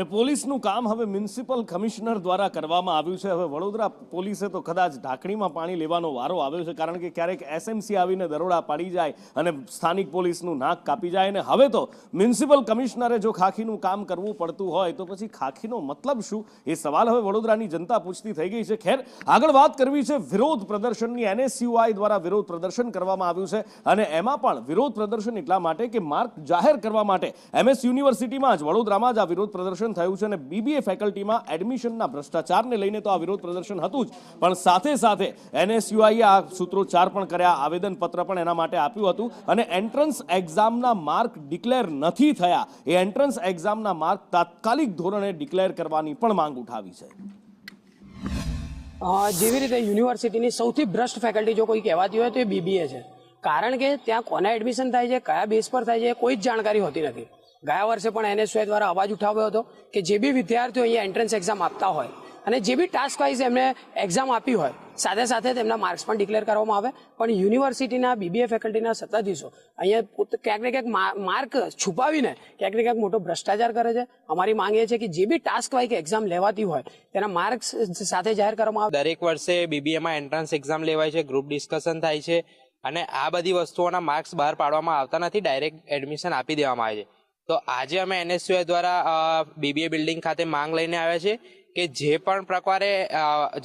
ને પોલીસનું કામ હવે મ્યુનિસિપલ કમિશનર દ્વારા કરવામાં આવ્યું છે। હવે વડોદરા પોલીસે તો કદાચ ઢાંકણીમાં પાણી લેવાનો વારો આવ્યો છે, કારણ કે ક્યારેક એસએમસી આવીને દરોડા પાડી જાય અને સ્થાનિક પોલીસનું નાક કાપી જાય। અને હવે તો મ્યુનિસિપલ કમિશનરે જો ખાખીનું કામ કરવું પડતું હોય તો પછી ખાખીનો મતલબ શું, એ સવાલ હવે વડોદરાની જનતા પૂછતી થઈ ગઈ છે। ખેર, આગળ વાત કરવી છે વિરોધ પ્રદર્શનની। એનએસયુઆઈ દ્વારા વિરોધ પ્રદર્શન કરવામાં આવ્યું છે અને એમાં પણ વિરોધ પ્રદર્શન એટલા માટે કે માર્ક જાહેર કરવા માટે એમએસ યુનિવર્સિટીમાં જ વડોદરામાં જ આ વિરોધ પ્રદર્શન થયું છે અને બીબીએ ફેકલ્ટીમાં એડમિશનના ભ્રષ્ટાચારને લઈને તો આ વિરોધ પ્રદર્શન હતું જ, પણ સાથે સાથે એનએસયુઆઈએ આ સૂત્રોચ્ચાર પણ કર્યા, આવેદનપત્ર પણ એના માટે આપ્યું હતું અને એન્ટ્રન્સ એક્ઝામના માર્ક ડિક્લેર નથી થયા, એ એન્ટ્રન્સ એક્ઝામના માર્ક તાત્કાલિક ધોરણે ડિક્લેર કરવાની પણ માંગ ઉઠાવી છે। જેવી રીતે યુનિવર્સિટીની સૌથી ભ્રષ્ટ ફેકલ્ટી જો કોઈ કહેવાતી હોય તો એ બીબીએ છે, કારણ કે ત્યાં કોના એડમિશન થાય છે, કયા બેઝ પર થાય છે, કોઈ જ જાણકારી હોતી નથી। ગયા વર્ષે પણ એનએસયુઆઈ દ્વારા અવાજ ઉઠાવ્યો હતો કે જે બી વિદ્યાર્થીઓ અહીંયા એન્ટ્રન્સ એક્ઝામ આપતા હોય અને જે બી ટાસ્ક વાઇઝ એમને એક્ઝામ આપી હોય, સાથે સાથે તેમના માર્ક્સ પણ ડિક્લેર કરવામાં આવે, પણ યુનિવર્સિટીના બીબીએ ફેકલ્ટીના સત્તાધીશો અહીંયા ક્યાંક ને ક્યાંક માર્ક છુપાવીને ક્યાંક ને ક્યાંક મોટો ભ્રષ્ટાચાર કરે છે। અમારી માંગ એ છે કે જે બી ટાસ્ક વાઇઝ એક્ઝામ લેવાતી હોય તેના માર્ક્સ સાથે જાહેર કરવામાં આવે। દરેક વર્ષે બીબીએમાં એન્ટ્રન્સ એક્ઝામ લેવાય છે, ગ્રુપ ડિસ્કશન થાય છે અને આ બધી વસ્તુઓના માર્ક્સ બહાર પાડવામાં આવતા નથી, ડાયરેક્ટ એડમિશન આપી દેવામાં આવે છે। તો આજે અમે એનએસયુઆઈ દ્વારા બીબીએ બિલ્ડિંગ ખાતે માંગ લઈને આવ્યા છે કે જે પણ પ્રકારે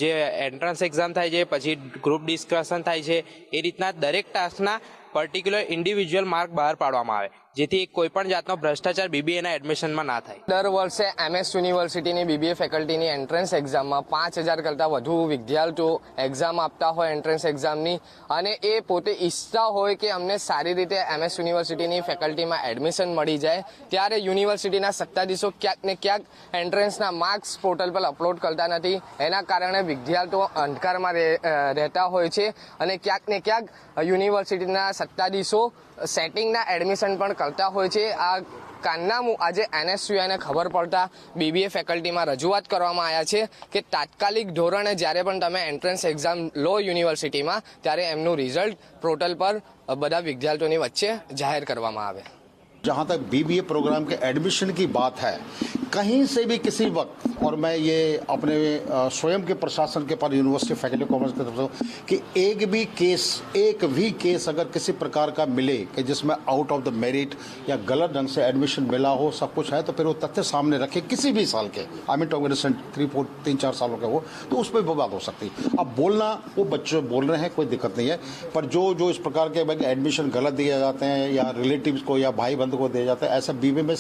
જે એન્ટ્રન્સ એક્ઝામ થાય છે, પછી ગ્રુપ ડિસ્કશન થાય છે, એ રીતના દરેક ટાસ્કના પર્ટિક્યુલર ઇન્ડિવિજ્યુઅલ માર્ક બહાર પાડવામાં આવે, જેથી કોઈ પણ જાતનો ભ્રષ્ટાચાર બીબીએના એડમિશનમાં ના થાય। દર વર્ષે એમએસ યુનિવર્સિટીની બીબીએ ફેકલ્ટીની એન્ટ્રન્સ એક્ઝામમાં 5000 કરતાં વધુ વિદ્યાર્થીઓ એક્ઝામ આપતા હોય એન્ટ્રન્સ એક્ઝામની, અને એ પોતે ઈચ્છતા હોય કે અમને સારી રીતે એમએસ યુનિવર્સિટીની ફેકલ્ટીમાં એડમિશન મળી જાય, ત્યારે યુનિવર્સિટીના સત્તાધીશો ક્યાંક ને ક્યાંક એન્ટ્રન્સના માર્ક્સ પોર્ટલ પર અપલોડ કરતા નથી। એના કારણે વિદ્યાર્થીઓ અંધકારમાં રહેતા હોય છે અને ક્યાંક ને ક્યાંક યુનિવર્સિટીના સત્તાધીશો સેટિંગના એડમિશન પણ કરતા હોય છે। આ કારનામું આજે એનએસયુઆઈને ખબર પડતા બીબીએ ફેકલ્ટીમાં રજૂઆત કરવામાં આવ્યા છે કે તાત્કાલિક ધોરણે જ્યારે પણ તમે એન્ટ્રન્સ એક્ઝામ લો યુનિવર્સિટીમાં, ત્યારે એમનું રિઝલ્ટ પોર્ટલ પર બધા વિદ્યાર્થીઓની વચ્ચે જાહેર કરવામાં આવે। जहाँ तक बीबीए प्रोग्राम के एडमिशन की बात है, कहीं से भी किसी वक्त, और मैं ये अपने स्वयं के प्रशासन के पर यूनिवर्सिटी फैकल्टी कॉमर्स की तरफ से कि एक भी केस अगर किसी प्रकार का मिले कि जिसमें आउट ऑफ द मेरिट या गलत ढंग से एडमिशन मिला हो, सब कुछ है, तो फिर वो तथ्य सामने रखे किसी भी साल के, आई मीन टॉकिंग रिसेंट 3-4 सालों के हो, तो उस पर भी बात हो सकती है। अब बोलना, वो बच्चे बोल रहे हैं, कोई दिक्कत नहीं है, पर जो इस प्रकार के एडमिशन गलत दिए जाते हैं या रिलेटिव्स को या भाई बंधु को दिए जाते हैं, ऐसा बीबीए में